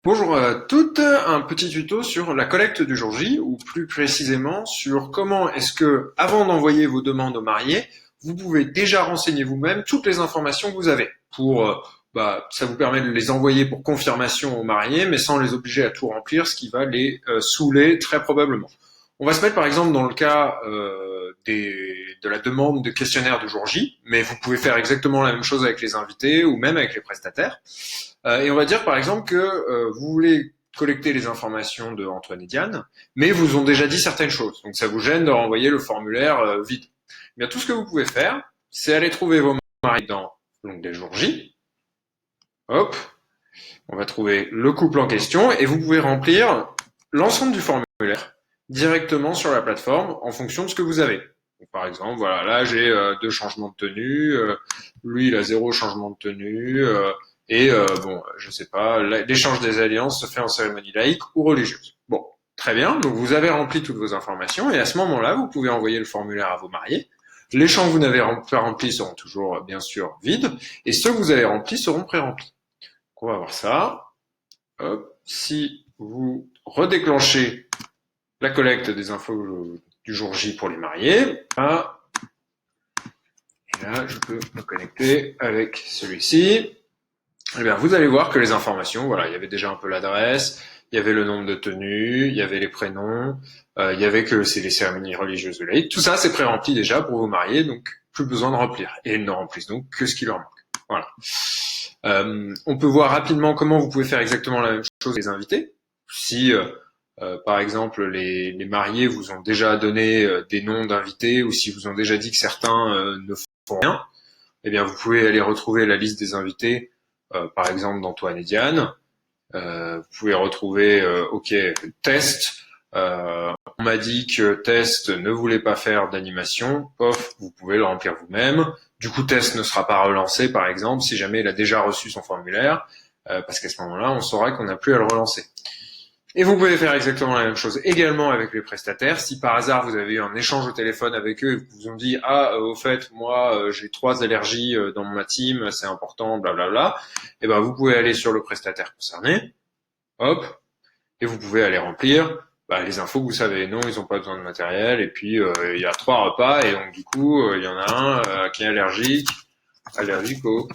Bonjour à toutes, un petit tuto sur la collecte du jour J, ou plus précisément sur comment est-ce que, avant d'envoyer vos demandes aux mariés, vous pouvez déjà renseigner vous-même toutes les informations que vous avez. Ça vous permet de les envoyer pour confirmation aux mariés, mais sans les obliger à tout remplir, ce qui va les saouler très probablement. On va se mettre par exemple dans le cas de la demande de questionnaire du jour J, mais vous pouvez faire exactement la même chose avec les invités ou même avec les prestataires. Et on va dire par exemple que vous voulez collecter les informations de Antoine et Diane, mais vous ont déjà dit certaines choses. Donc ça vous gêne de renvoyer le formulaire vide. Eh bien, tout ce que vous pouvez faire, c'est aller trouver vos maris dans l'onglet jour J. Hop, on va trouver le couple en question et vous pouvez remplir l'ensemble du formulaire directement sur la plateforme en fonction de ce que vous avez. Donc, par exemple, voilà, là j'ai deux changements de tenue, lui il a zéro changement de tenue, je sais pas, l'échange des alliances se fait en cérémonie laïque ou religieuse. Bon, très bien, donc vous avez rempli toutes vos informations et à ce moment-là, vous pouvez envoyer le formulaire à vos mariés. Les champs que vous n'avez pas remplis seront toujours, bien sûr, vides et ceux que vous avez remplis seront pré-remplis. Donc, on va voir ça. Hop, si vous redéclenchez la collecte des infos du jour J pour les mariés, et là, je peux me connecter avec celui-ci. Eh bien, vous allez voir que les informations, voilà, il y avait déjà un peu l'adresse, il y avait le nombre de tenues, il y avait les prénoms, il y avait que c'est les cérémonies religieuses de laïc. Tout ça, c'est pré-rempli déjà pour vos mariés, donc plus besoin de remplir. Et ils ne remplissent donc que ce qui leur manque. Voilà. On peut voir rapidement comment vous pouvez faire exactement la même chose avec les invités. Si, par exemple, les mariés vous ont déjà donné des noms d'invités, ou si vous ont déjà dit que certains ne font rien, eh bien, vous pouvez aller retrouver la liste des invités, par exemple d'Antoine et Diane. Vous pouvez retrouver, OK, test. On m'a dit que test ne voulait pas faire d'animation. Pof, vous pouvez le remplir vous-même. Du coup, test ne sera pas relancé, par exemple, si jamais il a déjà reçu son formulaire, parce qu'à ce moment-là, on saura qu'on n'a plus à le relancer. Et vous pouvez faire exactement la même chose également avec les prestataires. Si par hasard vous avez eu un échange au téléphone avec eux et que vous ont dit au fait moi j'ai 3 allergies dans ma team, c'est important, blablabla, et ben vous pouvez aller sur le prestataire concerné, hop, et vous pouvez aller remplir les infos que vous savez. Non, ils n'ont pas besoin de matériel, et puis il y a 3 repas, et donc du coup il y en a un qui est allergique aux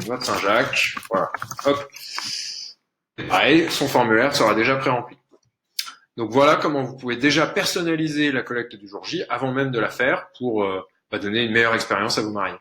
noix de Saint-Jacques, voilà, hop. Pareil, son formulaire sera déjà pré-rempli. Donc voilà comment vous pouvez déjà personnaliser la collecte du jour J avant même de la faire pour donner une meilleure expérience à vos mariés.